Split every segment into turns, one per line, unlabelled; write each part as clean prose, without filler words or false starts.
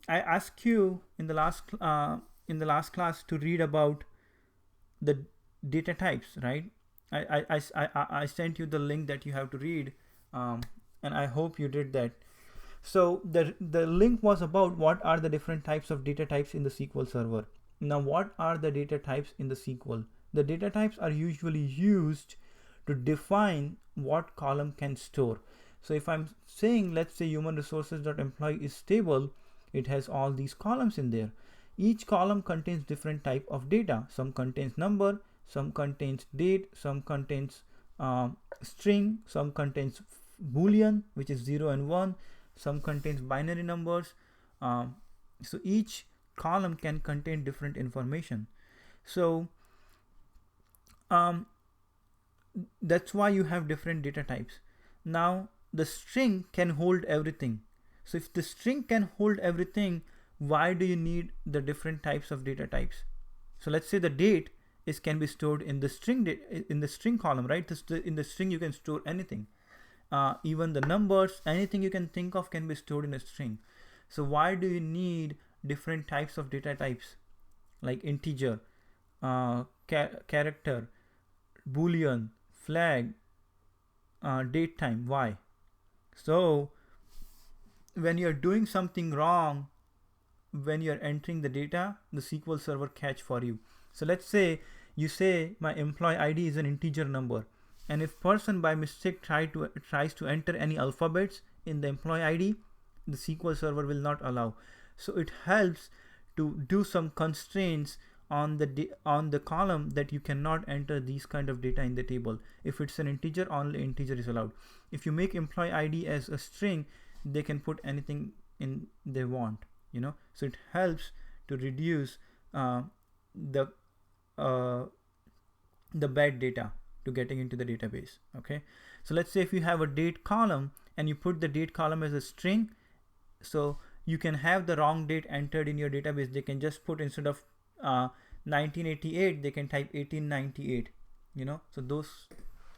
I asked you in the last class to read about the data types, right? I sent you the link that you have to read, um, and I hope you did that. So the link was about what are the different types of data types in the SQL Server. Now, what are the data types in the SQL? The data types are usually used to define what column can store. So if I'm saying, let's say human resources.employee is stable, it has all these columns in there. Each column contains different type of data. Some contains number, some contains date, some contains string, some contains boolean, which is 0 and 1, some contains binary numbers. So each column can contain different information. So that's why you have different data types. Now the string can hold everything. So if the string can hold everything, why do you need the different types of data types? So let's say the date can be stored in the string column, right? In the string you can store anything. Even the numbers, anything you can think of can be stored in a string. So why do you need different types of data types like integer, character, boolean, flag, date time? Why? So when you're doing something wrong, when you're entering the data, the SQL Server catch for you. So let's say you say my employee ID is an integer number, and if person by mistake tries to enter any alphabets in the employee ID, the SQL Server will not allow. So it helps to do some constraints on the column that you cannot enter these kind of data in the table. If it's an integer, only integer is allowed. If you make employee ID as a string, they can put anything in they want, so it helps to reduce the bad data to getting into the database. Okay, so let's say if you have a date column and you put the date column as a string, so you can have the wrong date entered in your database. They can just put, instead of 1988, they can type 1898, so those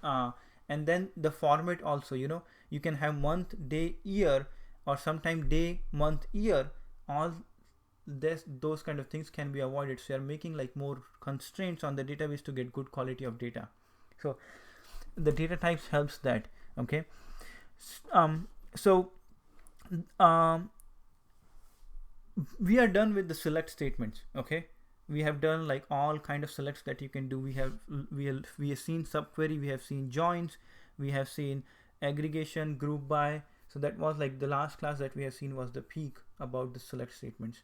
and then the format also, you can have month, day, year, or sometime day, month, year. All those kind of things can be avoided. So you're making like more constraints on the database to get good quality of data. So the data types helps that. Okay, so we are done with the select statements. Okay, we have done like all kind of selects that you can do. We have seen subquery, we have seen joins, we have seen aggregation, group by. So that was like the last class that we have seen was the peak about the select statements.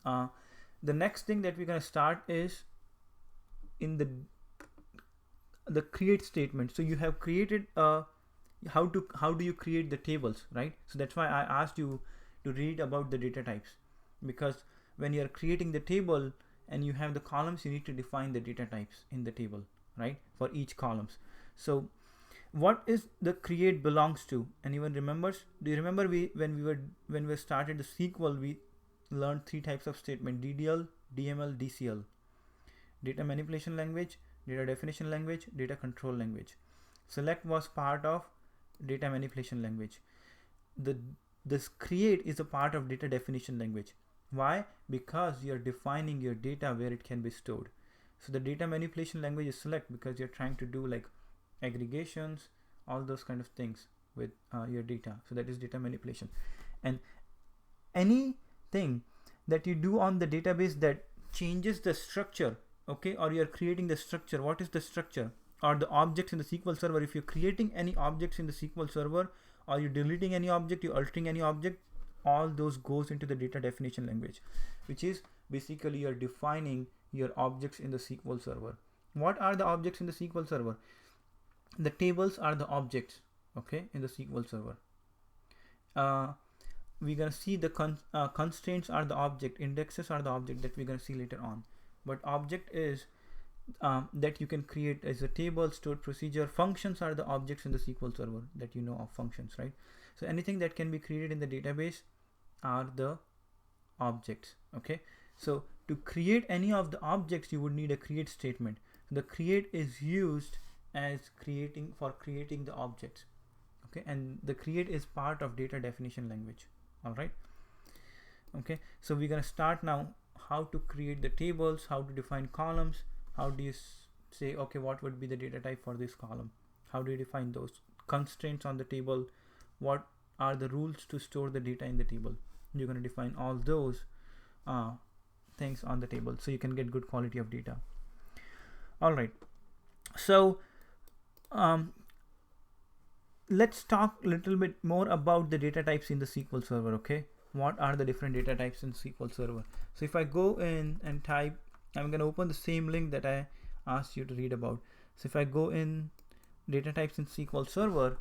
The next thing that we're going to start is in the create statement. So you have created how do you create the tables, right? So that's why I asked you to read about the data types, because when you're creating the table and you have the columns, you need to define the data types in the table, right, for each columns. So what is the create belongs to? Anyone remembers? Do you remember when we started the SQL, we learned three types of statement: DDL, DML, DCL. Data manipulation language, data definition language, data control language. Select was part of data manipulation language. This create is a part of data definition language. Why? Because you're defining your data where it can be stored. So the data manipulation language is select because you're trying to do like aggregations, all those kind of things with your data. So that is data manipulation. And anything that you do on the database that changes the structure, okay, or you're creating the structure, what is the structure? Or the objects in the SQL Server. If you're creating any objects in the SQL Server, or you're deleting any object, you're altering any object, all those goes into the data definition language, which is basically you're defining your objects in the SQL Server. What are the objects in the SQL Server? The tables are the objects, okay, in the SQL Server. We're gonna see the constraints are the object, indexes are the object that we're gonna see later on. But object is that you can create as a table, stored procedure. Functions are the objects in the SQL Server that you know of functions, right? So anything that can be created in the database are the objects. Okay, so to create any of the objects, you would need a create statement. The create is used as creating the objects. Okay, and the create is part of data definition language. All right. Okay, so we're gonna start now how to create the tables, how to define columns, how do you say, okay, what would be the data type for this column, how do you define those constraints on the table, what are the rules to store the data in the table. You're going to define all those things on the table so you can get good quality of data. All right, so let's talk a little bit more about the data types in the SQL Server. Okay, what are the different data types in SQL Server? So if I go in and type, I'm going to open the same link that I asked you to read about. So if I go in data types in SQL Server,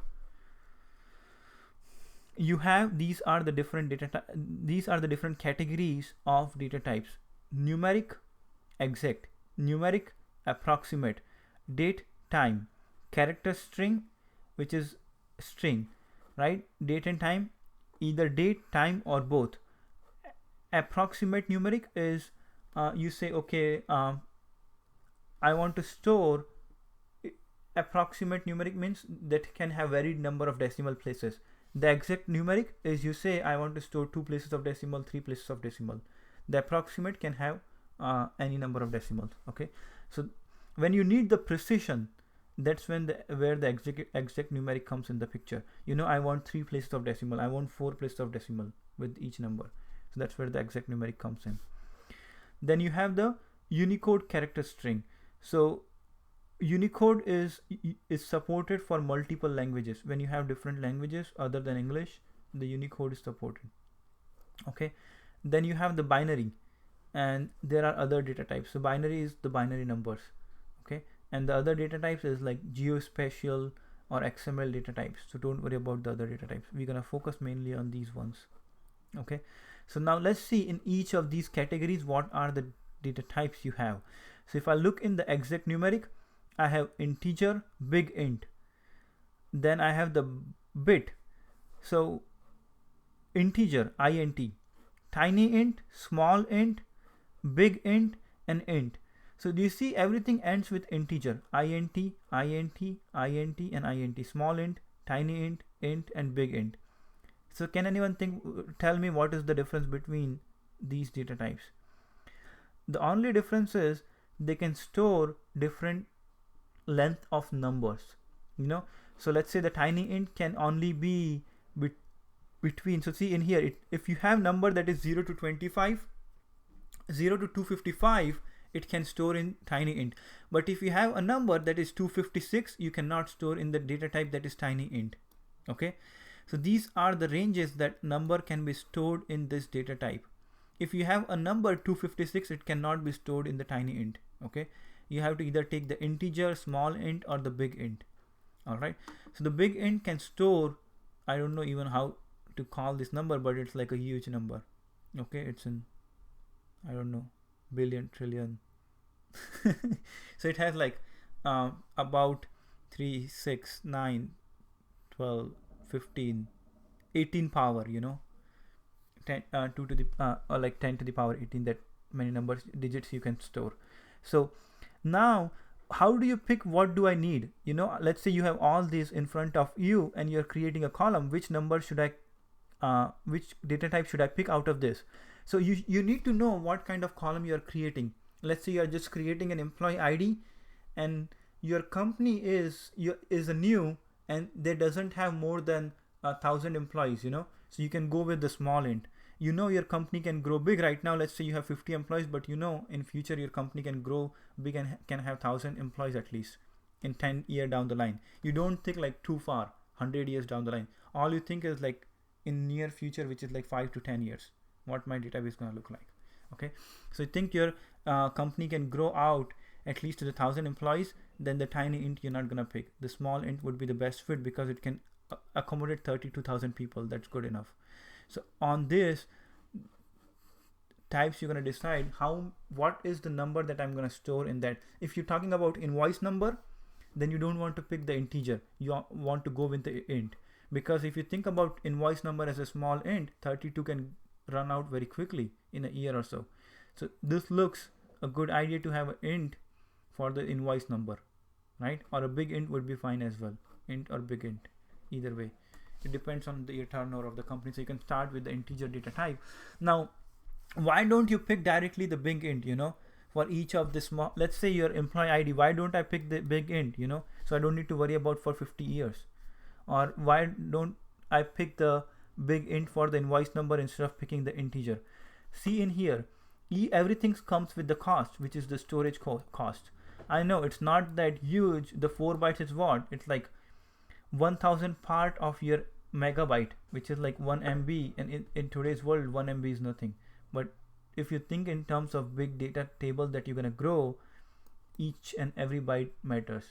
you have, these are the different these are the different categories of data types: numeric, exact, numeric, approximate, date, time, character string, which is string, right? Date and time, either date, time, or both. Approximate numeric is you say, okay, I want to store. Approximate numeric means that can have varied number of decimal places. The exact numeric is you say, I want to store 2 places of decimal, 3 places of decimal. The approximate can have any number of decimals. Okay, so when you need the precision, that's when where the exact numeric comes in the picture. You know, I want 3 places of decimal, I want 4 places of decimal with each number. So that's where the exact numeric comes in. Then you have the Unicode character string. So Unicode is supported for multiple languages. When you have different languages other than English, the Unicode is supported. Okay, then you have the binary, and there are other data types. So binary is the binary numbers. Okay, and the other data types is like geospatial or XML data types. So don't worry about the other data types. We're gonna focus mainly on these ones. Okay, so now let's see in each of these categories what are the data types you have. So if I look in the exact numeric, I have integer, big int. Then I have the bit. So integer, int, tiny int, small int, big int, and int. So do you see everything ends with integer? int, int, int, and int. Small int, tiny int, and big int. So can anyone tell me what is the difference between these data types? The only difference is they can store different length of numbers, you know. So let's say the tiny int can only be between, so see in here, if you have number that is 0 to 25, 0 to 255, it can store in tiny int. But if you have a number that is 256, you cannot store in the data type that is tiny int. Okay, so these are the ranges that number can be stored in this data type. If you have a number 256, it cannot be stored in the tiny int. Okay, you have to either take the integer, small int, or the big int. All right, so the big int can store, I don't know even how to call this number, but it's like a huge number. Okay, it's in, I don't know, billion, trillion. So it has like about 3, 6, 9, 12, 15, 18 power, you know, 10, 2 to the or like 10 to the power 18, that many numbers, digits you can store. So now how do you pick what do I need? You know, let's say you have all these in front of you and you're creating a column. Which number should I which data type should I pick out of this? So you need to know what kind of column you're creating. Let's say you're just creating an employee ID and your company is a new and there doesn't have more than 1,000 employees, you know, so you can go with the small int. You know your company can grow big. Right now let's say you have 50 employees, but you know in future your company can grow big and can have 1,000 employees at least in 10 years down the line. You don't think like too far, 100 years down the line. All you think is like in near future, which is like 5 to 10 years, what my database is going to look like. Okay, so you think your company can grow out at least to the 1,000 employees, then the tiny int you're not going to pick. The small int would be the best fit because it can accommodate 32,000 people. That's good enough. So on this types, you're going to decide what is the number that I'm going to store in that. If you're talking about invoice number, then you don't want to pick the integer. You want to go with the int, because if you think about invoice number as a small int, 32 can run out very quickly in a year or so. So this looks a good idea to have an int for the invoice number, right? Or a big int would be fine as well, int or big int, either way. It depends on the turnover of the company. So you can start with the integer data type. Now why don't you pick directly the big int, for each of this small, let's say your employee ID, why don't I pick the big int, so I don't need to worry about for 50 years? Or why don't I pick the big int for the invoice number instead of picking the integer? See in here, everything comes with the cost, which is the storage cost. I know it's not that huge. The 4 bytes is what? It's like 1000 part of your megabyte, which is like 1 MB, and in today's world 1 MB is nothing. But if you think in terms of big data table that you're going to grow, each and every byte matters,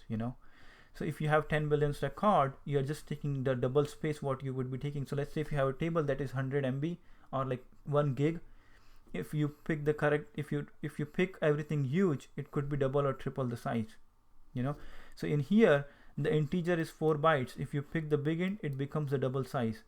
so if you have 10 billion record, you're just taking the double space what you would be taking. So let's say if you have a table that is 100 MB or like 1 gig, if you pick the correct, if you pick everything huge, it could be double or triple the size, so in here the integer is 4 bytes. If you pick the big int, it becomes the double size.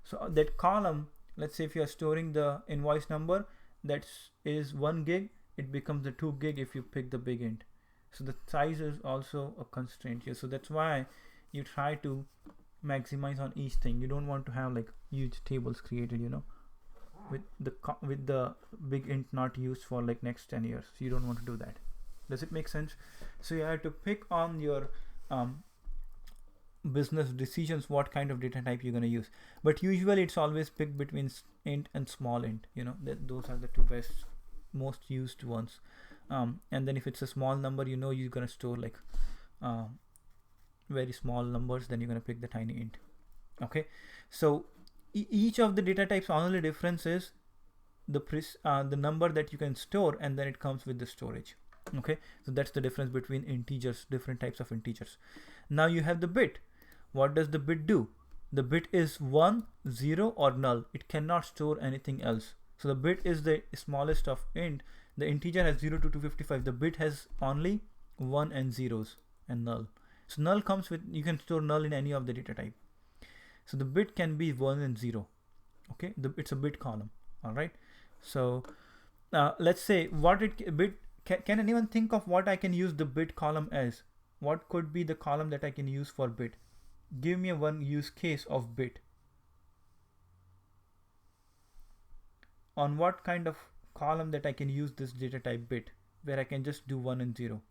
So that column, let's say if you are storing the invoice number that is 1 gig, it becomes the 2 gig if you pick the big int. So the size is also a constraint here. So that's why you try to maximize on each thing. You don't want to have like huge tables created, with the big int not used for like next 10 years. So you don't want to do that. Does it make sense? So you have to pick on your business decisions what kind of data type you're going to use. But usually it's always picked between int and small int. Those are the two most used ones. And then if it's a small number, you're going to store like very small numbers, then you're going to pick the tiny int. Okay, so each of the data types, only difference is the number that you can store, and then it comes with the storage. Okay, so that's the difference between integers, different types of integers. Now you have the bit. What does the bit do? The bit is 1, 0 or null. It cannot store anything else. So the bit is the smallest of int. The integer has 0 to 255. The bit has only 1 and zeros and null. So null comes with, you can store null in any of the data type. So the bit can be 1 and 0. Okay, it's a bit column. All right. So let's say can anyone think of what I can use the bit column as? What could be the column that I can use for bit? Give me one use case of bit. On what kind of column that I can use this data type bit, where I can just do 1 and 0?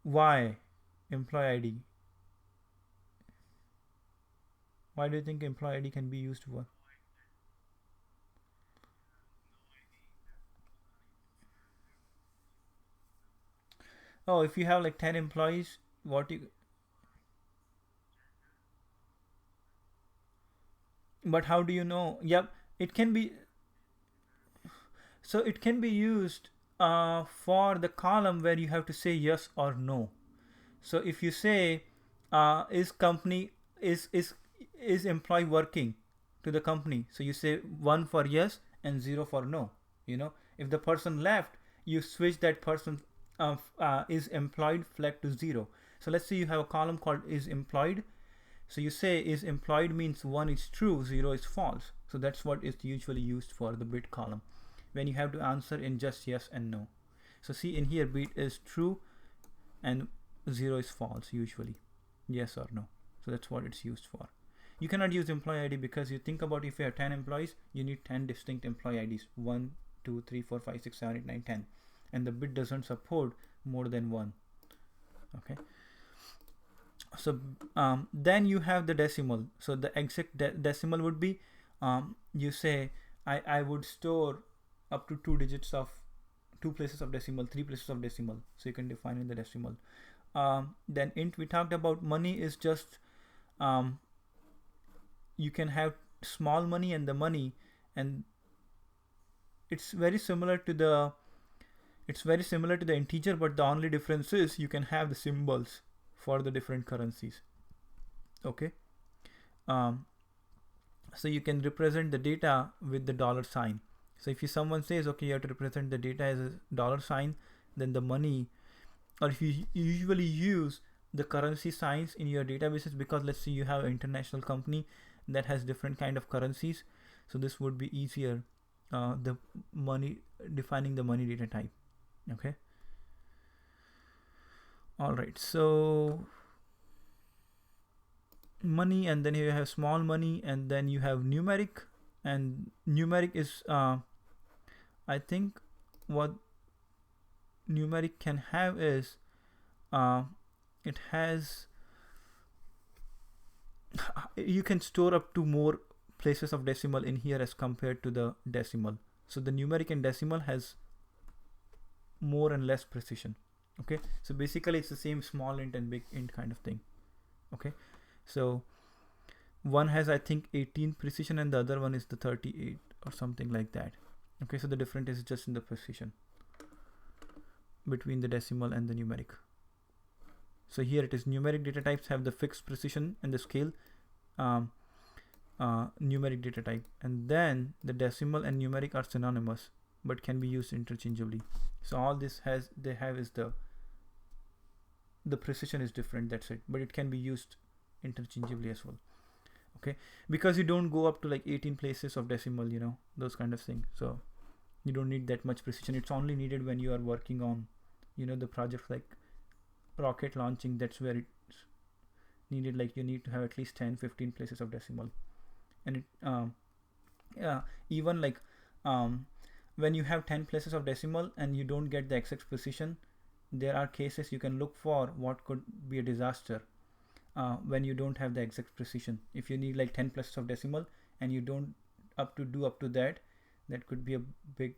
Why employee ID? Why do you think employee ID can be used for? Oh, if you have like 10 employees, but how do you know? Yep, it can be. So it can be used for the column where you have to say yes or no. So if you say is employee working to the company, so you say 1 for yes and 0 for no. If the person left, you switch that person is employed flag to 0. So let's say you have a column called is employed. So you say is employed means 1 is true, 0 is false. So that's what is usually used for the bit column, when you have to answer in just yes and no. So see in here, bit is true and 0 is false, usually yes or no. So that's what it's used for. You cannot use employee ID because you think about, if you have 10 employees, you need 10 distinct employee IDs, 1, 2, 3, 4, 5, 6, 7, 8, 9, 10, and the bit doesn't support more than 1. Okay, so then you have the decimal. So the exact decimal would be, you say I would store up to 2 digits of 2 places of decimal, 3 places of decimal, so you can define in the decimal. Then int, we talked about. Money is just you can have small money and the money, and it's very similar to the integer, but the only difference is you can have the symbols for the different currencies. Okay, so you can represent the data with the $sign. So if someone says, okay, you have to represent the data as a $sign, then the money, or if you usually use the currency signs in your databases, because let's say you have an international company that has different kind of currencies, so this would be easier, the money, defining the money data type. Okay, all right, so money, and then you have small money, and then you have numeric, and numeric is I think what numeric can have is it has you can store up to more places of decimal in here as compared to the decimal. So the numeric and decimal has more and less precision. Okay, so basically it's the same small int and big int kind of thing. Okay, so one has I think 18 precision and the other one is the 38 or something like that. Okay, so the difference is just in the precision between the decimal and the numeric. So here it is numeric data types have the fixed precision and the scale numeric data type, and then the decimal and numeric are synonymous but can be used interchangeably. So all this they have is the precision is different, that's it, but it can be used interchangeably as well. Okay, because you don't go up to like 18 places of decimal, you know, those kind of things. So you don't need that much precision. It's only needed when you are working on, you know, the project like rocket launching. That's where it's needed, like you need to have at least 10-15 places of decimal. And it even like when you have 10 places of decimal and you don't get the exact precision, there are cases you can look for what could be a disaster when you don't have the exact precision. If you need like 10 places of decimal and you don't up to that could be a big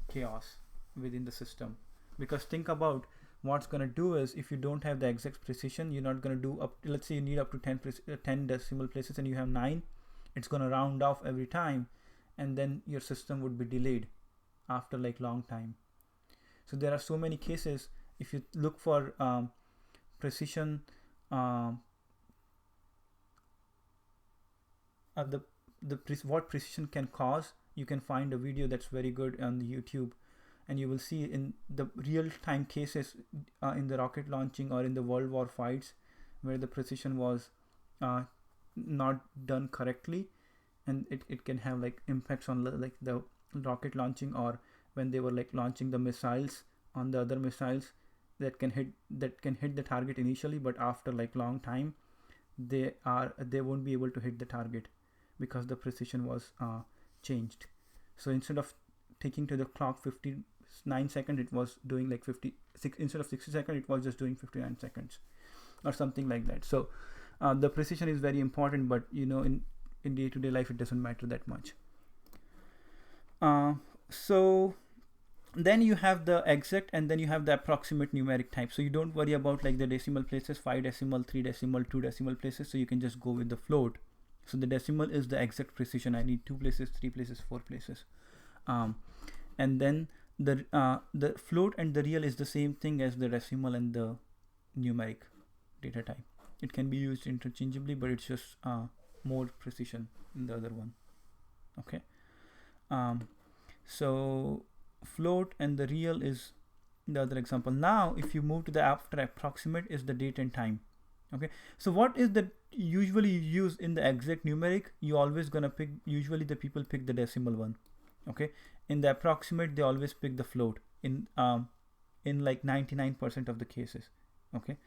chaos within the system. Because think about what's going to do is, if you don't have the exact precision, you're not going to do up, let's say you need up to 10 decimal places and you have 9, it's going to round off every time, and then your system would be delayed after like long time. So there are so many cases. If you look for precision, what precision can cause, you can find a video that's very good on the YouTube, and you will see in the real-time cases in the rocket launching or in the World War fights where the precision was not done correctly, and it can have like impacts on like the rocket launching, or when they were like launching the missiles on the other missiles that can hit the target initially, but after like long time they won't be able to hit the target because the precision was changed. So instead of taking to the clock 59 seconds, it was doing like 56, instead of 60 seconds it was just doing 59 seconds or something like that. So the precision is very important, but you know, in day-to-day life it doesn't matter that much. So then you have the exact, and then you have the approximate numeric type. So you don't worry about like the decimal places, 5 decimal, 3 decimal, 2 decimal places. So you can just go with the float. So the decimal is the exact precision. I need 2 places, 3 places, 4 places. And then the float and the real is the same thing as the decimal and the numeric data type. It can be used interchangeably, but it's just more precision in the other one. Okay. So float and the real is the other example. Now if you move to the after approximate is the date and time. Okay, so what is the usually used in the exact numeric? You always gonna pick, usually the people pick the decimal one. Okay, in the approximate they always pick the float in like 99% of the cases. Okay,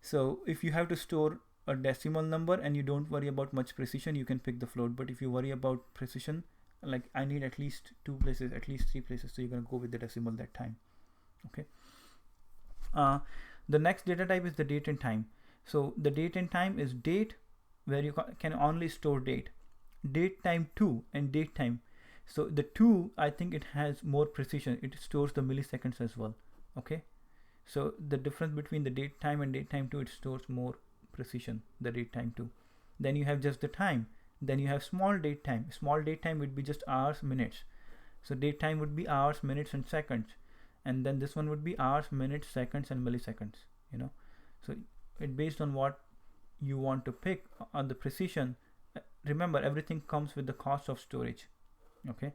so if you have to store a decimal number and you don't worry about much precision, you can pick the float. But if you worry about precision, like I need at least 2 places, at least 3 places, so you're gonna go with the decimal that time. Okay. The next data type is the date and time. So the date and time is date, where you can only store date. Date time 2 and date time. So the 2, I think it has more precision. It stores the milliseconds as well. Okay. So the difference between the date time and date time 2, it stores more precision, the date time 2. Then you have just the time. Then you have small date time. Small date time would be just hours, minutes. So date time would be hours, minutes, and seconds. And then this one would be hours, minutes, seconds, and milliseconds. You know, so it based on what you want to pick on the precision. Remember, everything comes with the cost of storage. Okay.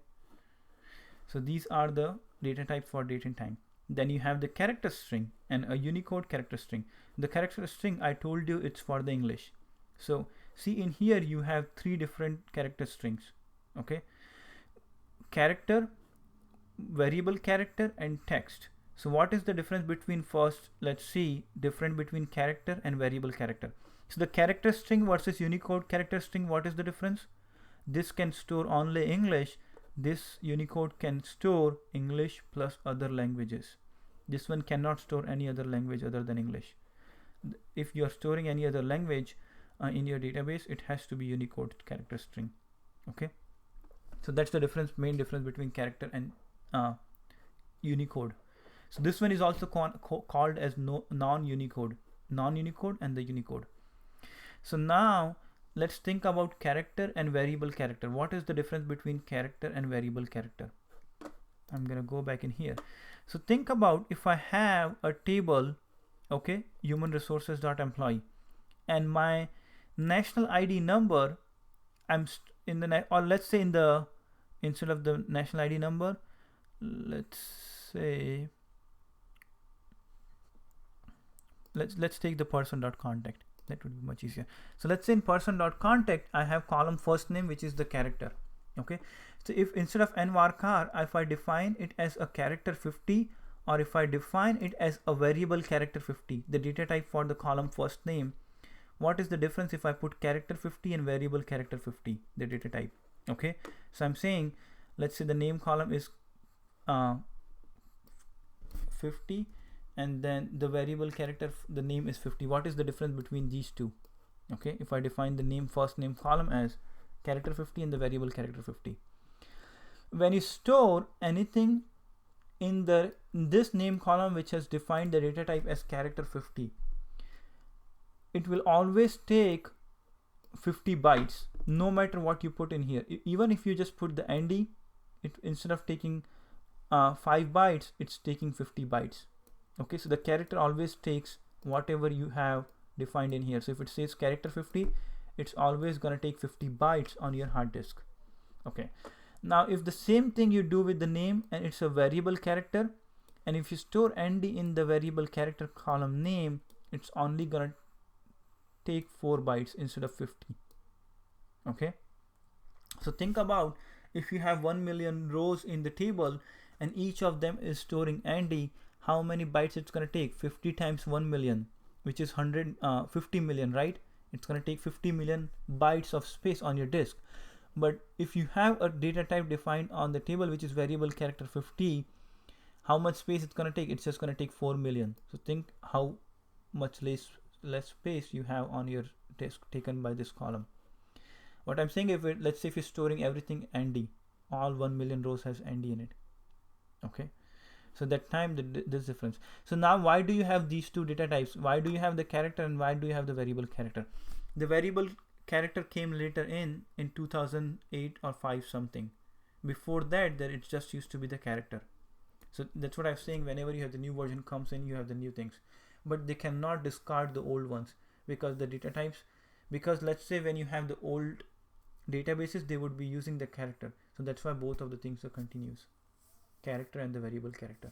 So these are the data types for date and time. Then you have the character string and a Unicode character string. The character string, I told you, it's for the English. So see, in here you have 3 different character strings. Okay, character, variable character, and text. So what is the difference between, first let's see difference between character and variable character. So the character string versus Unicode character string, what is the difference? This can store only English. This Unicode can store English plus other languages. This one cannot store any other language other than English. If you are storing any other language in your database, it has to be Unicode character string. Okay, so that's the difference, main difference between character and Unicode. So this one is also called as non-Unicode and the Unicode. So now let's think about character and variable character. What is the difference between character and variable character? I'm gonna go back in here. So think about if I have a table, okay, human resources dot employee, and my national ID number, I'm in the or let's say in the instead of the national ID number, let's say let's take the person.contact. That would be much easier. So let's say in person.contact I have column first name, which is the character. Okay, so if instead of nvarchar, if I define it as a character 50, or if I define it as a variable character 50, the data type for the column first name, what is the difference if I put character 50 and variable character 50, the data type? Okay, so I'm saying, let's say the name column is 50, and then the variable character, the name is 50. What is the difference between these two? Okay, if I define the name first name column as character 50 and the variable character 50, when you store anything in this name column which has defined the data type as character 50, it will always take 50 bytes no matter what you put in here. Even if you just put the ND, it instead of taking 5 bytes, it's taking 50 bytes. Okay, so the character always takes whatever you have defined in here. So if it says character 50, it's always gonna take 50 bytes on your hard disk. Okay, now if the same thing you do with the name and it's a variable character, and if you store ND in the variable character column name, it's only gonna take 4 bytes instead of 50. Okay, so think about if you have 1 million rows in the table and each of them is storing ND, how many bytes it's going to take? 50 times 1 million, which is 50 million, right? It's going to take 50 million bytes of space on your disk. But if you have a data type defined on the table which is variable character 50, how much space it's going to take? It's just going to take 4 million. So think how much less space you have on your disk taken by this column. What I'm saying, if let's say if you're storing everything ND, all 1 million rows has ND in it. Okay, so that time this difference. So now why do you have these two data types? Why do you have the character and why do you have the variable character? The variable character came later in 2008 or 5 something. Before that, there it just used to be the character. So that's what I'm saying, whenever you have the new version comes in, you have the new things, but they cannot discard the old ones because the data types, because let's say when you have the old databases, they would be using the character. So that's why both of the things are continuous, character and the variable character.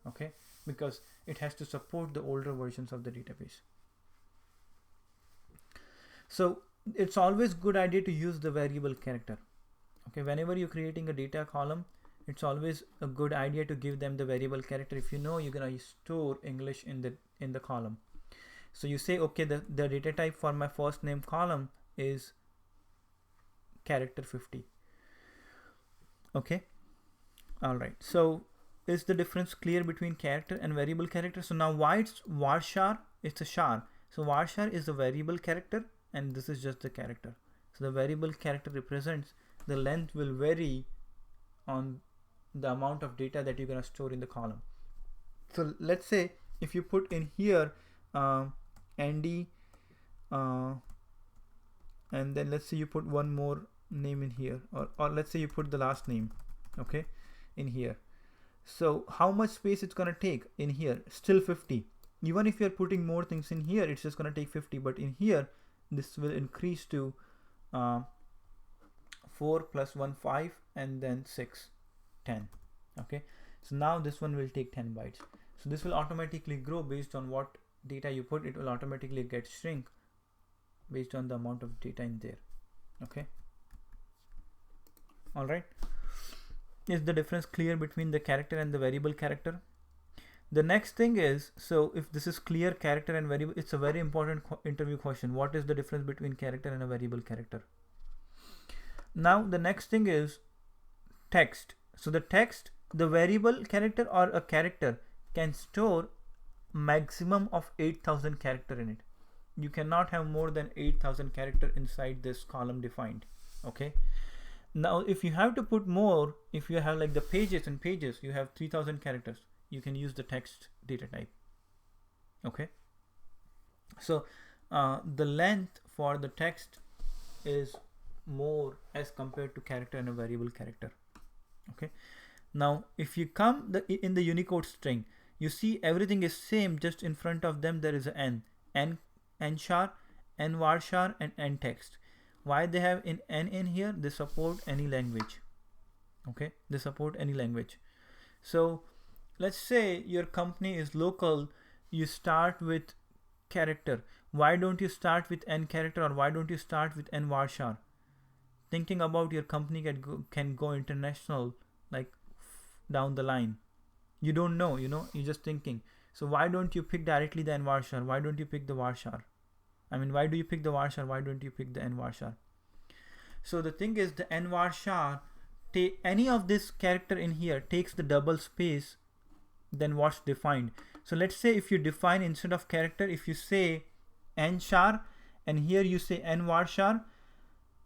Okay, because it has to support the older versions of the database. So it's always good idea to use the variable character. Okay, whenever you're creating a data column, it's always a good idea to give them the variable character. If you know you're gonna store English in the column, so you say, okay, the data type for my first name column is character 50. Okay, all right. So is the difference clear between character and variable character? So now why it's varchar? It's a char. So varchar is the variable character and this is just the character. So the variable character represents the length will vary on the amount of data that you're going to store in the column. So let's say if you put in here ND and then let's say you put one more name in here, or let's say you put the last name, okay, in here. So how much space it's going to take in here? Still 50. Even if you're putting more things in here, it's just going to take 50, but in here this will increase to 4 plus 1 5 and then 6 10. Okay, so now this one will take 10 bytes. So this will automatically grow based on what data you put. It will automatically get shrink based on the amount of data in there. Okay, all right. Is the difference clear between the character and the variable character? The next thing is, so if this is clear, character and variable, it's a very important interview question. What is the difference between character and a variable character? Now the next thing is text. So the text, the variable character or a character can store maximum of 8,000 character in it. You cannot have more than 8,000 character inside this column defined. Okay. Now if you have to put more, if you have like the pages and pages, you have 3,000 characters, you can use the text data type. Okay. So the length for the text is more as compared to character and a variable character. Okay. Now if you come in the Unicode string, you see everything is same, just in front of them there is an n char, n varchar, and n text. Why they have n in here? They support any language. Okay, they support any language. So let's say your company is local, you start with character. Why don't you start with n character, or why don't you start with n varchar? Thinking about your company can go international, like down the line. You don't know, you're just thinking. So why don't you pick directly the n varchar? Why don't you pick the varchar? I mean, why do you pick the varchar? Why don't you pick the n varchar? So the thing is, the n varchar, any of this character in here takes the double space than what's defined. So let's say if you define instead of character, if you say n char and here you say n varchar,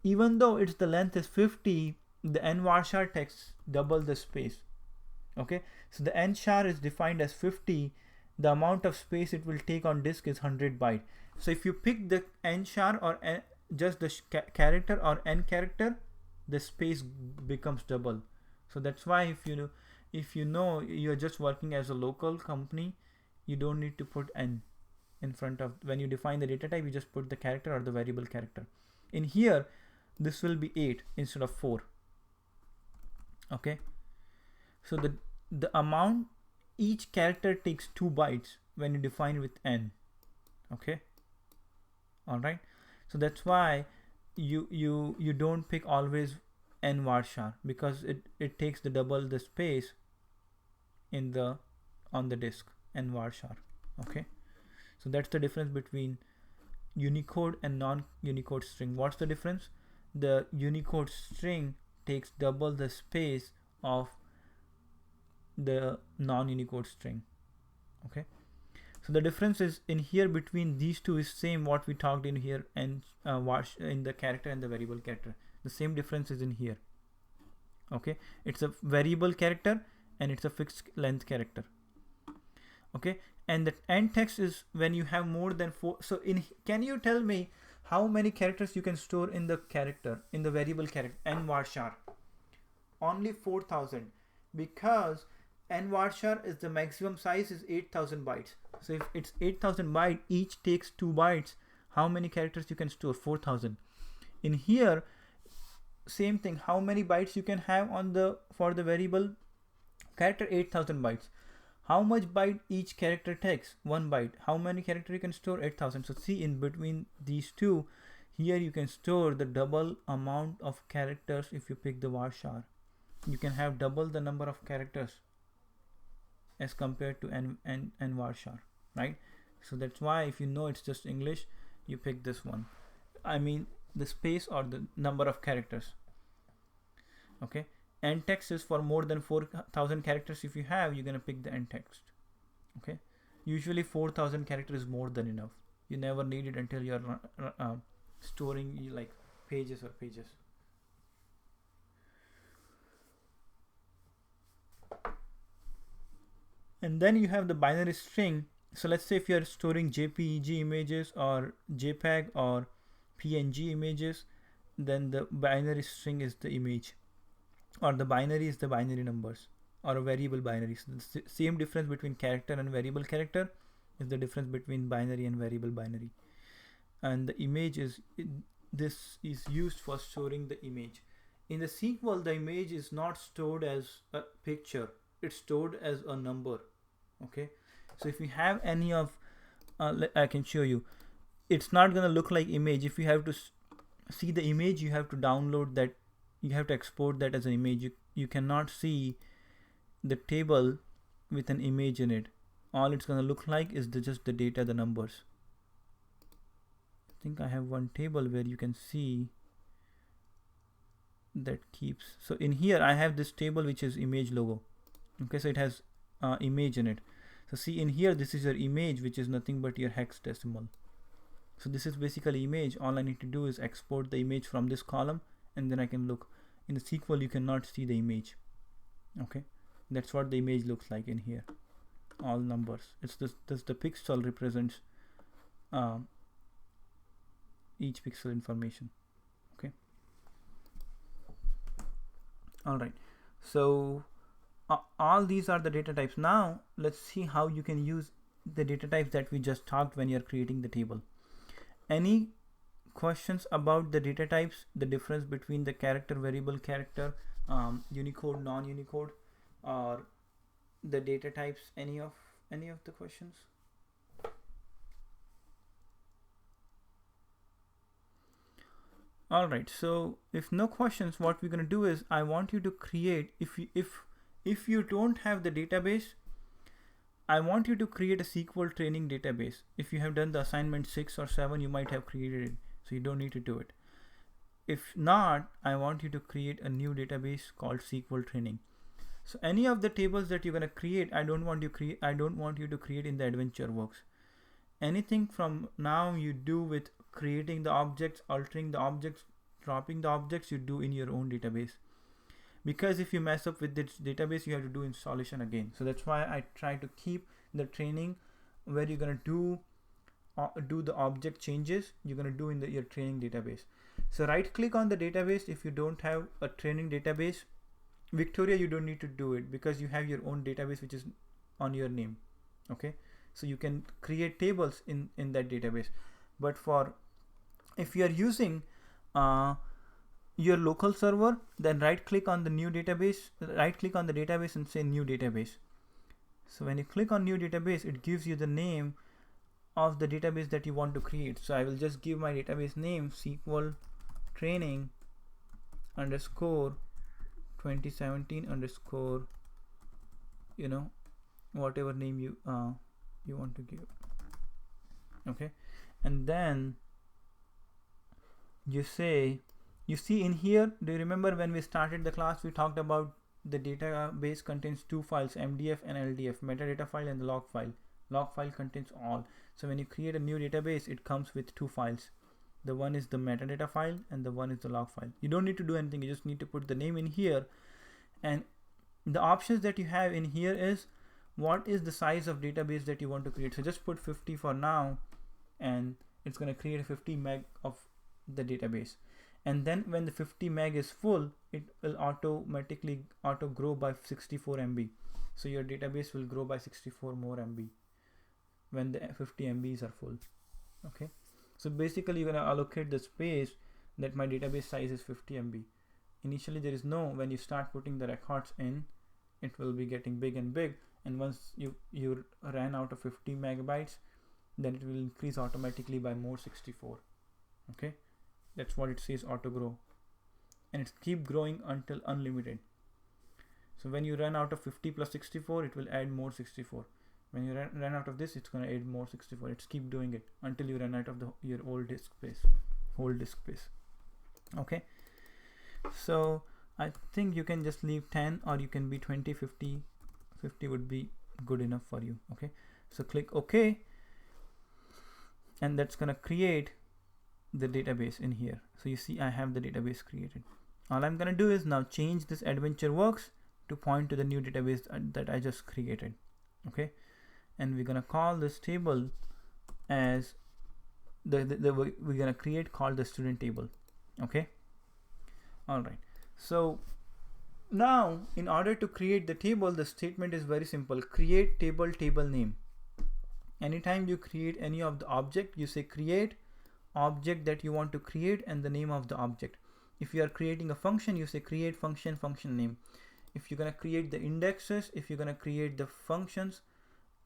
even though it's the length is 50, the n varchar takes double the space. Okay, so the n char is defined as 50. The amount of space it will take on disk is 100 byte. So if you pick the n char or just the character or n character, the space becomes double. So that's why if you know you're just working as a local company, you don't need to put n in front of, when you define the data type, you just put the character or the variable character. In here, this will be 8 instead of 4. Okay, so the amount, each character takes 2 bytes when you define with n. Okay, all right. So that's why you don't pick always n varchar, because it takes the double the space in the on the disk, n varchar. Okay, so that's the difference between Unicode and non-Unicode string. What's the difference? The Unicode string takes double the space of the non-Unicode string. Okay, so the difference is in here between these two is same what we talked in here, and in the character and the variable character. The same difference is in here. Okay, it's a variable character and it's a fixed length character. Okay, and the end text is when you have more than 4. So can you tell me how many characters you can store in the character, in the variable character n varchar? Only 4,000, because n varchar is the maximum size is 8,000 bytes. So if it's 8,000 bytes, each takes 2 bytes. How many characters you can store? 4,000. In here, same thing. How many bytes you can have for the variable character? 8,000 bytes. How much byte each character takes? 1 byte. How many characters you can store? 8,000. So see, in between these two, here you can store the double amount of characters. If you pick the varchar, you can have double the number of characters as compared to n varchar, right? So that's why if you know it's just English, you pick this one. I mean the space or the number of characters. Okay, end text is for more than 4,000 characters. If you have, you're gonna pick the end text. Okay, usually 4,000 characters is more than enough. You never need it until you're storing like pages or pages. And then you have the binary string. So let's say if you're storing JPEG images or JPEG or PNG images, then the binary string is the image, or the binary is the binary numbers, or a variable binary. So the same difference between character and variable character is the difference between binary and variable binary. And the image this is used for storing the image. In the SQL, the image is not stored as a picture, it's stored as a number. Okay, so if you have any of I can show you, it's not gonna look like image. If you have to see the image, you have to download that, you have to export that as an image. You cannot see the table with an image in it. all it's gonna look like is just the data, the numbers. I think I have one table where you can see that keeps, so in here I have this table which is image logo. Okay, so it has image in it. So see in here, this is your image, which is nothing but your hexadecimal. So this is basically image. All I need to do is export the image from this column, and then I can look. In the SQL you cannot see the image. Okay, that's what the image looks like in here, all numbers. It's this the pixel represents each pixel information. Okay, all right, so all these are the data types. Now let's see how you can use the data types that we just talked when you're creating the table. Any questions about the data types, the difference between the character, variable, character, Unicode, non-Unicode, or the data types? Any of the questions? All right, so if no questions, what we're going to do is I want you to create, if you don't have the database, I want you to create a SQL training database. If you have done the assignment 6 or 7, you might have created it, so you don't need to do it. If not, I want you to create a new database called SQL training. So any of the tables that you're going to create, I don't want you to create in the adventure works. Anything from now you do with creating the objects, altering the objects, dropping the objects, you do in your own database. Because if you mess up with this database, you have to do installation again. So that's why I try to keep the training where you're going to do the object changes, you're going to do in your training database. So right click on the database. If you don't have a training database, Victoria, you don't need to do it because you have your own database which is on your name. Okay, so you can create tables in that database. But for if you are using your local server, then right click on the new database, right click on the database and say new database. So when you click on new database, it gives you the name of the database that you want to create. So I will just give my database name SQL training underscore 2017 underscore, you know, whatever name you want to give. Okay, and then you say, you see in here, do you remember when we started the class, we talked about the database contains two files, MDF and LDF, metadata file and the log file. Log file contains all. So when you create a new database, it comes with two files. The one is the metadata file and the one is the log file. You don't need to do anything, you just need to put the name in here. And the options that you have in here is what is the size of database that you want to create. So just put 50 for now, and it's going to create a 50 meg of the database. And then when the 50 meg is full, it will automatically auto grow by 64 MB. So your database will grow by 64 more MB when the 50 MBs are full. Okay, so basically you're going to allocate the space that my database size is 50 MB. Initially there is no, when you start putting the records in, it will be getting big and big, and once you ran out of 50 megabytes, then it will increase automatically by more 64. Okay, that's what it says, auto grow, and it keep growing until unlimited. So when you run out of 50 plus 64, it will add more 64. When you run out of this, it's going to add more 64. It's keep doing it until you run out of your old disk space, whole disk space. Okay, so I think you can just leave 10, or you can be 20, 50 would be good enough for you. Okay, so click OK, and that's gonna create the database in here. So you see I have the database created. All I'm gonna do is now change this adventure works to point to the new database that I just created. Okay, and we're gonna call this table as we're gonna create called the student table. Okay, all right, so now in order to create the table, the statement is very simple: create table name. Anytime you create any of the object, you say create object that you want to create and the name of the object. If you are creating a function, you say create function name. If you're gonna create the indexes, if you're gonna create the functions,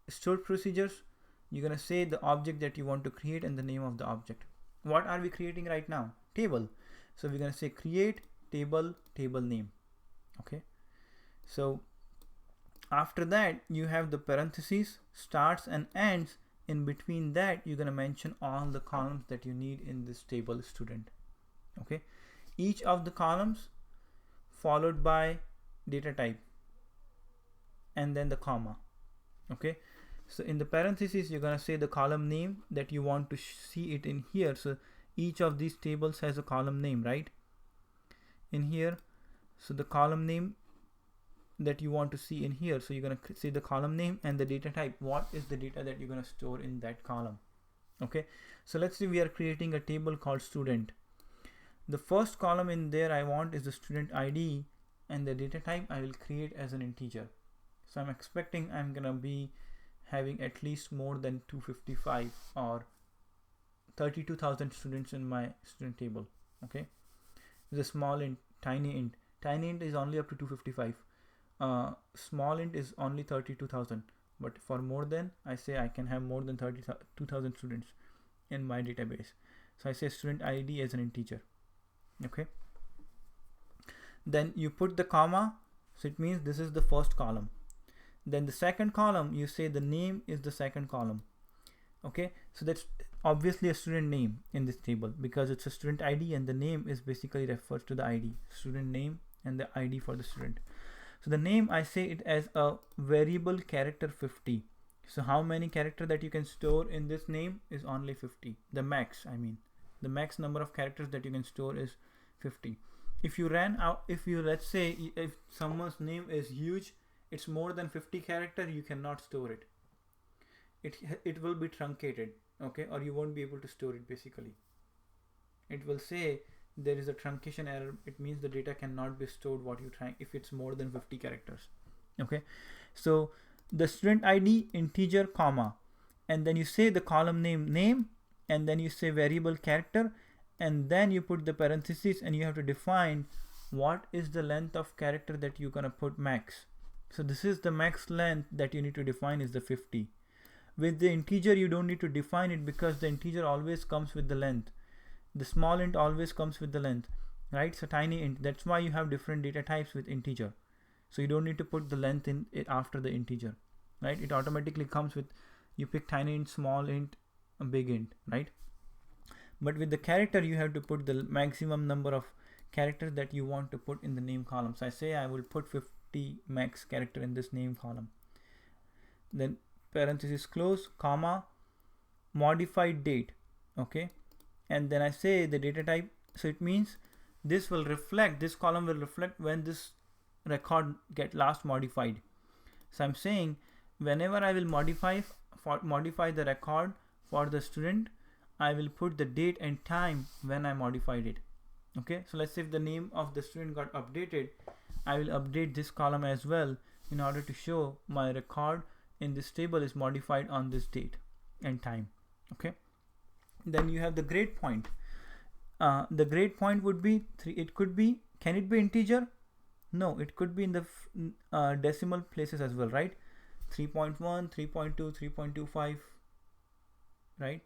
stored procedures, you're gonna say the object that you want to create and the name of the object. What are we creating right now? Table. So we're gonna say create table name. Okay, so After that, you have the parentheses, starts and ends. In between that, you're going to mention all the columns that you need in this table student. Okay, each of the columns followed by data type and then the comma. Okay, so in the parentheses, you're going to say the column name that you want to see it in here. So each of these tables has a column name, right? In here, so the column name that you want to see in here, so you're going to see the column name and the data type. What is the data that you're going to store in that column? Okay, so let's say we are creating a table called student. The first column in there I want is the student ID, and the data type I will create as an integer. So I'm expecting I'm gonna be having at least more than 255 or 32,000 students in my student table. Okay, the small int, tiny int is only up to 255. Small int is only 32,000, but for more than, I say I can have more than 32,000 students in my database. So I say student ID as an integer. Okay, then you put the comma, so it means this is the first column. Then the second column, you say the name is the second column. Okay, so that's obviously a student name in this table because it's a student ID, and the name is basically refers to the ID, student name and the ID for the student. So the name, I say it as a variable character 50. So how many character that you can store in this name is only 50. The max, I mean, the max number of characters that you can store is 50. If you ran out, if you, let's say if someone's name is huge, it's more than 50 character, you cannot store it. It will be truncated, okay, or you won't be able to store it. Basically, it will say there is a truncation error. It means the data cannot be stored what you try if it's more than 50 characters. Okay, so the student ID integer comma, and then you say the column name, and then you say variable character, and then you put the parentheses, and you have to define what is the length of character that you're gonna put max. So this is the max length that you need to define is the 50. With the integer, you don't need to define it because the integer always comes with the length. The small int always comes with the length, right? So tiny int, that's why you have different data types with integer. So you don't need to put the length in it after the integer, right? It automatically comes with, you pick tiny int, small int, a big int, right? But with the character, you have to put the maximum number of characters that you want to put in the name column. So I say I will put 50 max character in this name column. Then parenthesis close, comma, modified date. Okay, and then I say the data type. So it means this will reflect, this column will reflect when this record get last modified. So I'm saying whenever I will modify the record for the student, I will put the date and time when I modified it. Okay, so let's say if the name of the student got updated, I will update this column as well in order to show my record in this table is modified on this date and time. Okay, then you have the grade point. The grade point would be 3. It could be, can it be integer? No, it could be in the decimal places as well, right? 3.1, 3.2, 3.25, right?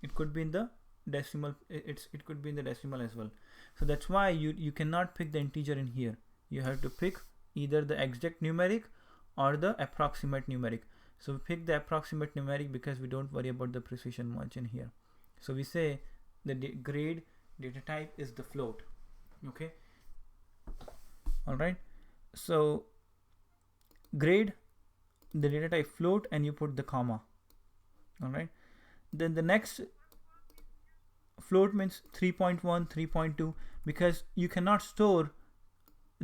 It could be in the decimal. It could be in the decimal as well. So that's why you cannot pick the integer in here. You have to pick either the exact numeric or the approximate numeric. So we pick the approximate numeric because we don't worry about the precision much in here. So we say the grade data type is the float. Okay, all right, so grade, the data type float, and you put the comma. All right, then the next float means 3.1, 3.2, because you cannot store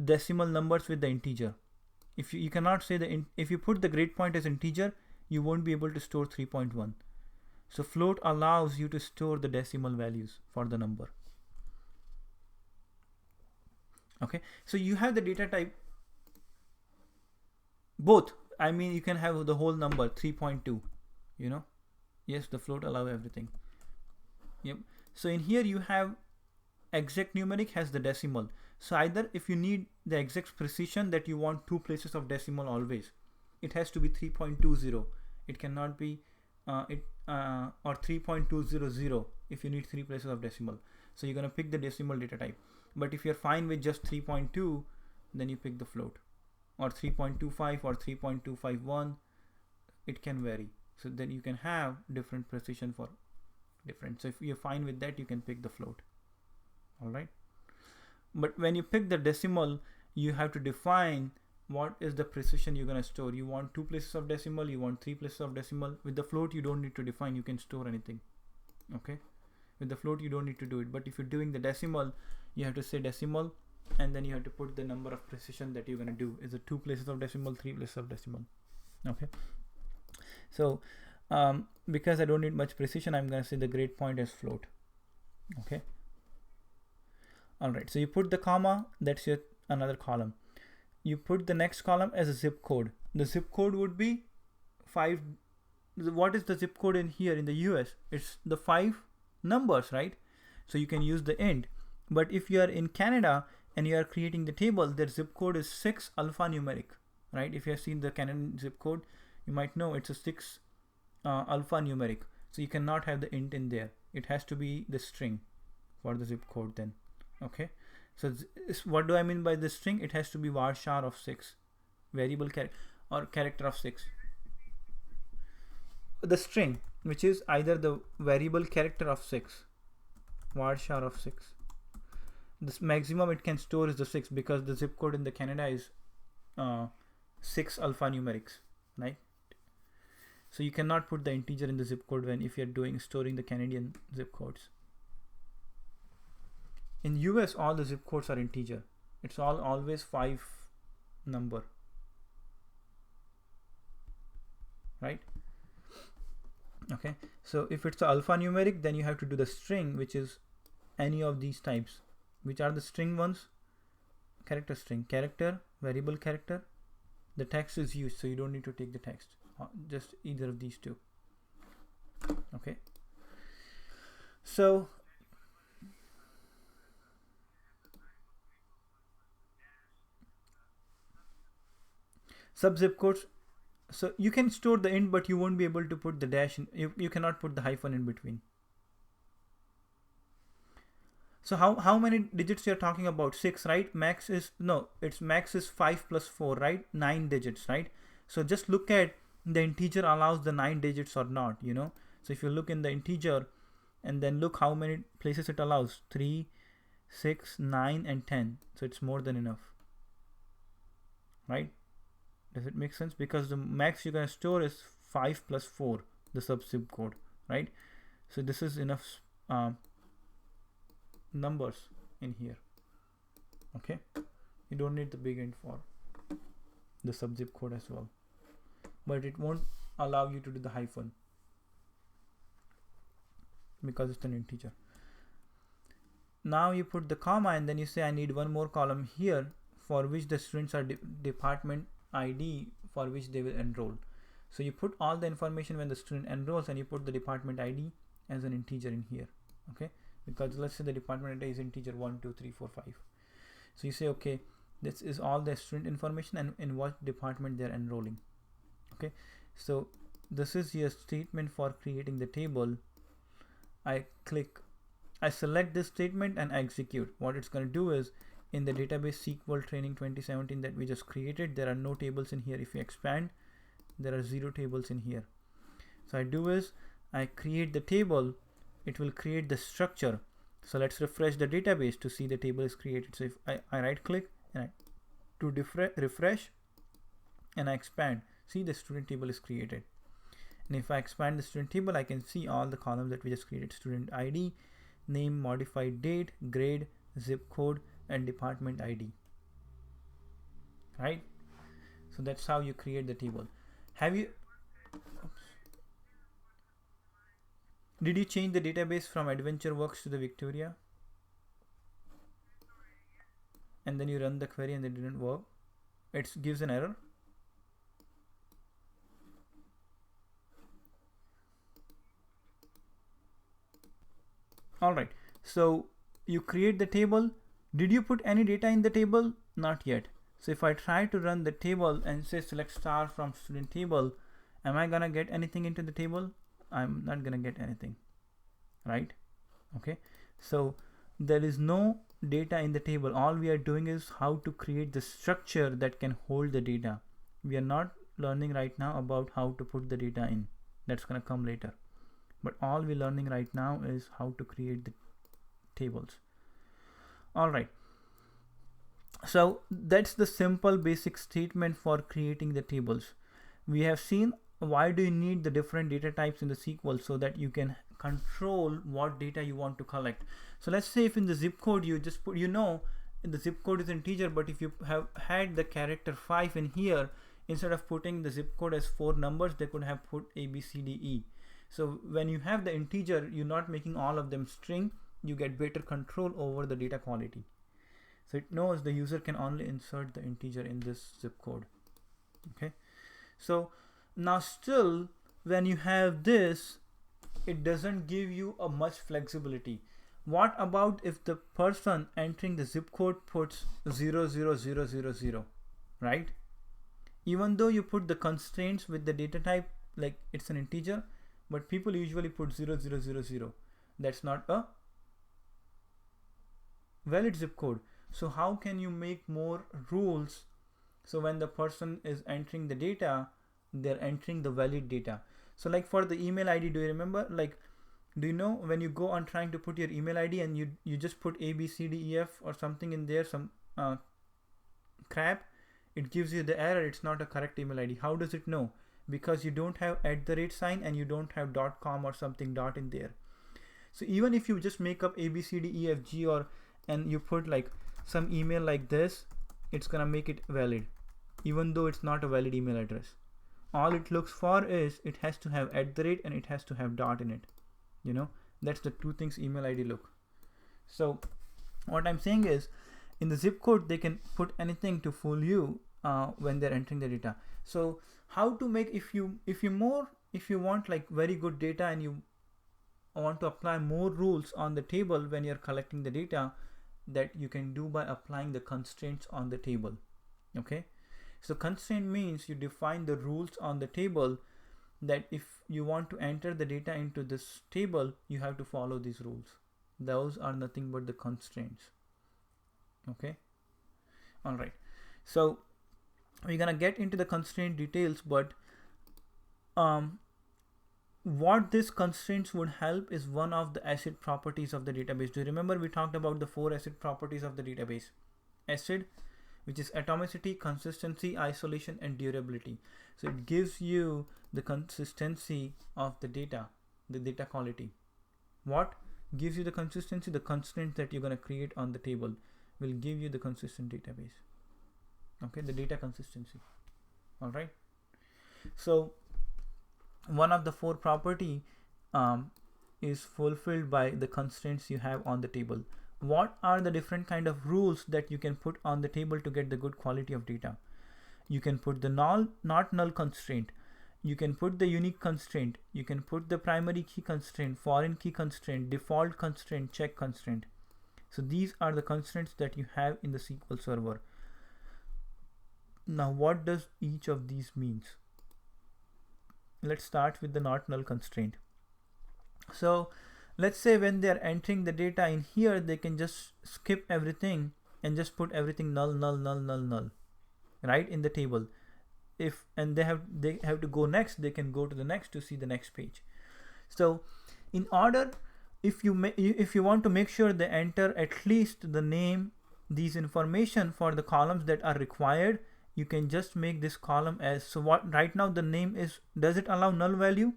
decimal numbers with the integer. If you cannot say if you put the grade point as integer, you won't be able to store 3.1. So float allows you to store the decimal values for the number. Okay, so you have the data type both. I mean, you can have the whole number 3.2, you know. Yes, the float allow everything. Yep. So in here you have exact numeric has the decimal. So either if you need the exact precision that you want 2 places of decimal always, it has to be 3.20. It cannot be or 3.200 if you need 3 places of decimal. So you're gonna pick the decimal data type. But if you're fine with just 3.2, then you pick the float. or 3.25 or 3.251. It can vary. So then you can have different precision for different. So if you're fine with that, you can pick the float. All right. But when you pick the decimal, you have to define what is the precision you're going to store. You want 2 places of decimal, you want 3 places of decimal. With the float, you don't need to define, you can store anything. Okay. With the float, you don't need to do it. But if you're doing the decimal, you have to say decimal, and then you have to put the number of precision that you're going to do. Is it 2 places of decimal, 3 places of decimal? Okay. So because I don't need much precision, I'm going to say the grade point as float. Okay. All right. So you put the comma, that's your another column. You put the next column as a zip code. The zip code would be 5. What is the zip code in here in the US? It's the 5 numbers, right? So you can use the int. But if you are in Canada and you are creating the table, their zip code is 6 alphanumeric, right? If you have seen the Canadian zip code, you might know it's a 6 alphanumeric. So you cannot have the int in there. It has to be the string for the zip code then. Okay. So what do I mean by the string? It has to be varchar of 6, variable character of 6. The string, which is either the variable character of 6, varchar of 6. This maximum it can store is the 6, because the zip code in the Canada is 6 alphanumerics, right? So you cannot put the integer in the zip code when if you're storing the Canadian zip codes. In US, all the zip codes are integer. It's always 5 number, right? Okay. So if it's alphanumeric, then you have to do the string, which is any of these types. Which are the string ones? Character string, character, variable character. The text is used, so you don't need to take the text. Just either of these two. Okay. So sub zip codes. So you can store the int, but you won't be able to put the dash in. You cannot put the hyphen in between. So how many digits you're talking about? 6, right? Max is 5 plus 4, right? 9 digits, right? So just look at the integer allows the 9 digits or not, you know. So if you look in the integer and then look how many places it allows, 3, 6, 9, and 10. So it's more than enough, right? Does it make sense? Because the max you're going to store is 5 plus 4, the sub-zip code, right? So this is enough numbers in here. Okay. You don't need the big int for the sub-zip code as well. But it won't allow you to do the hyphen because it's an integer. Now you put the comma and then you say I need one more column here for which the students are department ID for which they will enroll. So you put all the information when the student enrolls and you put the department ID as an integer in here. Okay, because let's say the department ID is integer 1, 2, 3, 4, 5. So you say okay, this is all the student information and in what department they're enrolling. Okay, so this is your statement for creating the table. I select this statement and execute. What it's going to do is in the database SQL training 2017 that we just created, there are no tables in here. If you expand, there are 0 tables in here. So I do is I create the table, it will create the structure. So let's refresh the database to see the table is created. So if I right click and refresh and I expand, see the student table is created. And if I expand the student table, I can see all the columns that we just created: student ID, name, modified date, grade, zip code, and department ID, right? So that's how you create the table. Did you change the database from AdventureWorks to the Victoria? And then you run the query and it didn't work. It gives an error. All right, so you create the table. Did you put any data in the table? Not yet. So if I try to run the table and say select star from student table, am I gonna get anything into the table? I'm not gonna get anything, right? Okay, so there is no data in the table. All we are doing is how to create the structure that can hold the data. We are not learning right now about how to put the data in. That's going to come later. But all we're learning right now is how to create the tables. All right. So that's the simple basic statement for creating the tables. We have seen why do you need the different data types in the SQL, so that you can control what data you want to collect. So let's say if in the zip code you just put, the zip code is integer, but if you have had the character 5 in here, instead of putting the zip code as 4 numbers, they could have put A, B, C, D, E. So when you have the integer, you're not making all of them string, you get better control over the data quality. So it knows the user can only insert the integer in this zip code. Okay. So now still, when you have this, it doesn't give you a much flexibility. What about if the person entering the zip code puts 00000, right? Even though you put the constraints with the data type like it's an integer, but people usually put 0000. That's not a valid zip code. So how can you make more rules so when the person is entering the data, they're entering the valid data? So like for the email ID, do you remember, like, do you know when you go on trying to put your email ID and you just put A, B, C, D, E, F or something in there, some crap, it gives you the error, it's not a correct email ID. How does it know? Because you don't have @ sign and you don't have .com or something dot in there. So even if you just make up A, B, C, D, E, F, G and you put like some email like this, it's gonna make it valid, even though it's not a valid email address. All it looks for is it has to have @ and it has to have dot in it. That's the two things email ID look. So what I'm saying is, in the zip code, they can put anything to fool you when they're entering the data. So how to make, if you want like very good data and you want to apply more rules on the table when you're collecting the data, that you can do by applying the constraints on the table. Okay, so constraint means you define the rules on the table that if you want to enter the data into this table, you have to follow these rules. Those are nothing but the constraints. Okay, all right. So we're gonna get into the constraint details, but what these constraints would help is one of the ACID properties of the database. Do you remember we talked about the 4 ACID properties of the database? ACID, which is atomicity, consistency, isolation, and durability. So it gives you the consistency of the data quality. What gives you the consistency? The constraints that you're going to create on the table will give you the consistent database. Okay, the data consistency. All right. So one of the 4 property is fulfilled by the constraints you have on the table. What are the different kind of rules that you can put on the table to get the good quality of data? You can put the not null constraint. You can put the unique constraint. You can put the primary key constraint, foreign key constraint, default constraint, check constraint. So these are the constraints that you have in the SQL Server. Now what does each of these means? Let's start with the not null constraint. So let's say when they're entering the data in here, they can just skip everything and just put everything null, right, in the table. And they have to go next, they can go to the next to see the next page. So in order, if you want to make sure they enter at least the name, these information for the columns that are required, you can just make this column as, so what right now the name is, does it allow null value?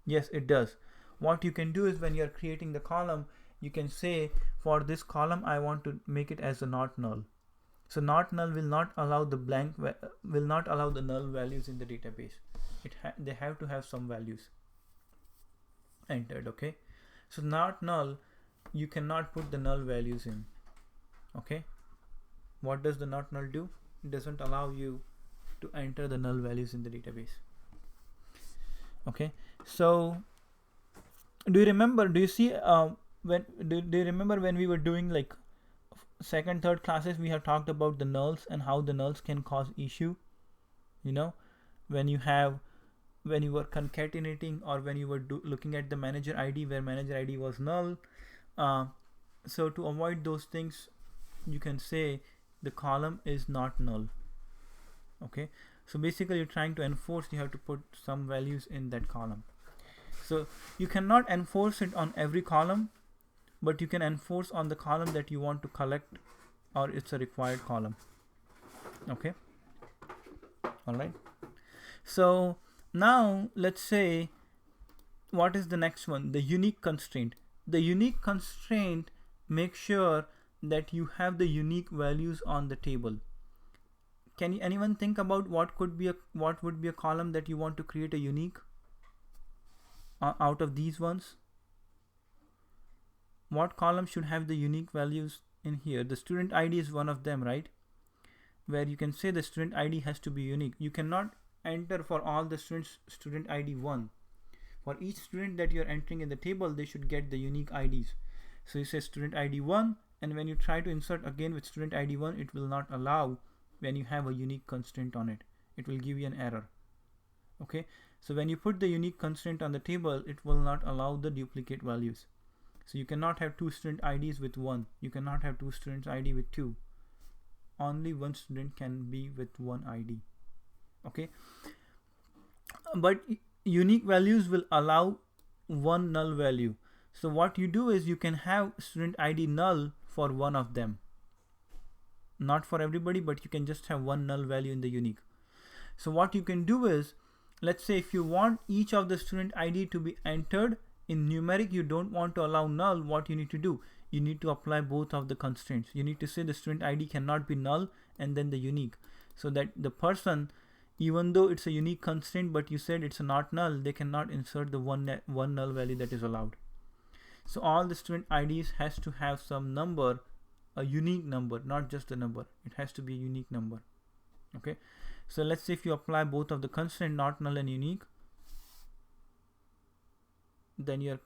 Yes, it does. What you can do is when you're creating the column, you can say for this column I want to make it as a not null. So not null will not allow the null values in the database. They have to have some values entered. Okay, so not null, you cannot put the null values in. Okay, what does the not null do? It doesn't allow you to enter the null values in the database. Okay, so do you remember, do you see do you remember when we were doing like second, third classes, we have talked about the nulls and how the nulls can cause issue? When you were concatenating, or when you were looking at the manager ID where manager ID was null. So to avoid those things, you can say the column is not null. Okay, so basically you're trying to enforce, you have to put some values in that column. So you cannot enforce it on every column, but you can enforce on the column that you want to collect, or it's a required column. Okay, all right. So now let's say, what is the next one? The unique constraint. The unique constraint makes sure that you have the unique values on the table. Can anyone think about what would be a column that you want to create a unique out of these ones? What column should have the unique values in here? The student ID is one of them, right? Where you can say the student ID has to be unique. You cannot enter for all the students student ID 1. For each student that you're entering in the table, they should get the unique IDs. So you say student ID 1, and when you try to insert again with student ID 1, it will not allow when you have a unique constraint on it. It will give you an error. Okay, so when you put the unique constraint on the table, it will not allow the duplicate values. So you cannot have two student IDs with 1. You cannot have two students ID with 2. Only one student can be with one ID. Okay, but unique values will allow one null value. So what you do is you can have student ID null for one of them. Not for everybody, but you can just have one null value in the unique. So what you can do is, let's say if you want each of the student ID to be entered in numeric, you don't want to allow null, what you need to do? You need to apply both of the constraints. You need to say the student ID cannot be null and then the unique, so that the person, even though it's a unique constraint, but you said it's not null, they cannot insert the one null value that is allowed. So all the student IDs has to have some number, a unique number, not just a number. It has to be a unique number. Okay, so let's say if you apply both of the constraint, not null and unique, then your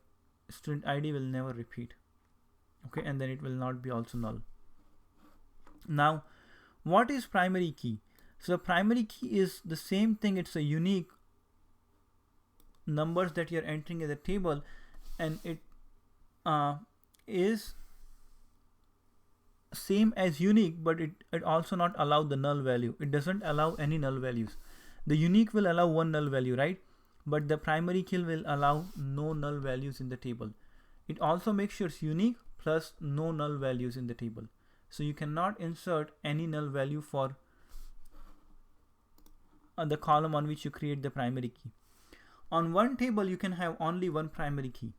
student ID will never repeat. Okay, and then it will not be also null. Now, what is primary key? So the primary key is the same thing. It's a unique numbers that you're entering in the table, and it is same as unique, but it also not allow the null value. It doesn't allow any null values. The unique will allow one null value, right? But the primary key will allow no null values in the table. It also makes sure it's unique plus no null values in the table. So you cannot insert any null value for the column on which you create the primary key. On one table you can have only one primary key.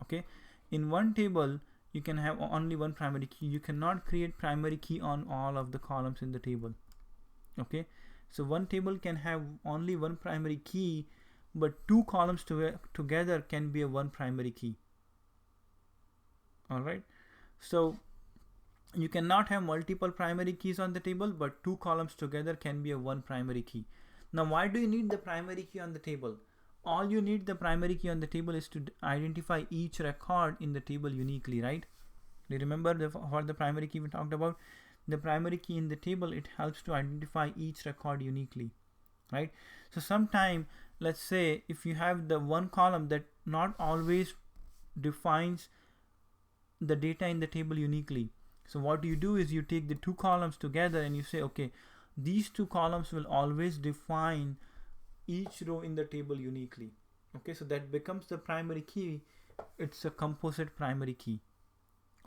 Okay, in one table you can have only one primary key. You cannot create primary key on all of the columns in the table. Okay, so one table can have only one primary key, but two columns together can be a one primary key. All right, so you cannot have multiple primary keys on the table, but two columns together can be a one primary key. Now why do you need the primary key on the table? All you need the primary key on the table is to identify each record in the table uniquely, right? Do you remember for the primary key we talked about? The primary key in the table, it helps to identify each record uniquely, right? So sometime, let's say if you have the one column that not always defines the data in the table uniquely. So what you do is you take the two columns together and you say, okay, these two columns will always define each row in the table uniquely. Okay, so that becomes the primary key. It's a composite primary key.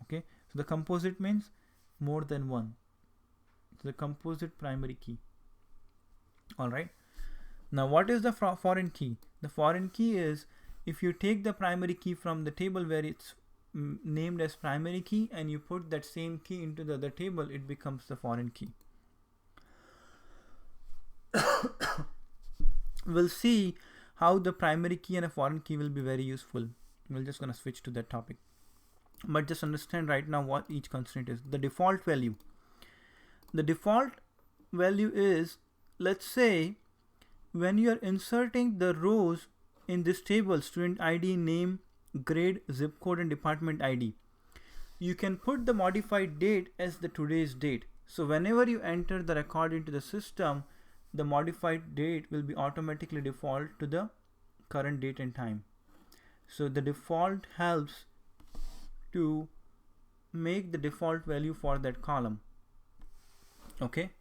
Okay, so the composite means more than one. It's the composite primary key. All right, now what is the foreign key? The foreign key is if you take the primary key from the table where it's named as primary key and you put that same key into the other table, it becomes the foreign key. We'll see how the primary key and a foreign key will be very useful. We're just going to switch to that topic, but just understand right now what each constraint is. The default value. The default value is, let's say when you are inserting the rows in this table, student ID, name, grade, zip code and department ID, you can put the modified date as the today's date. So whenever you enter the record into the system, the modified date will be automatically default to the current date and time. So the default helps to make the default value for that column. Okay,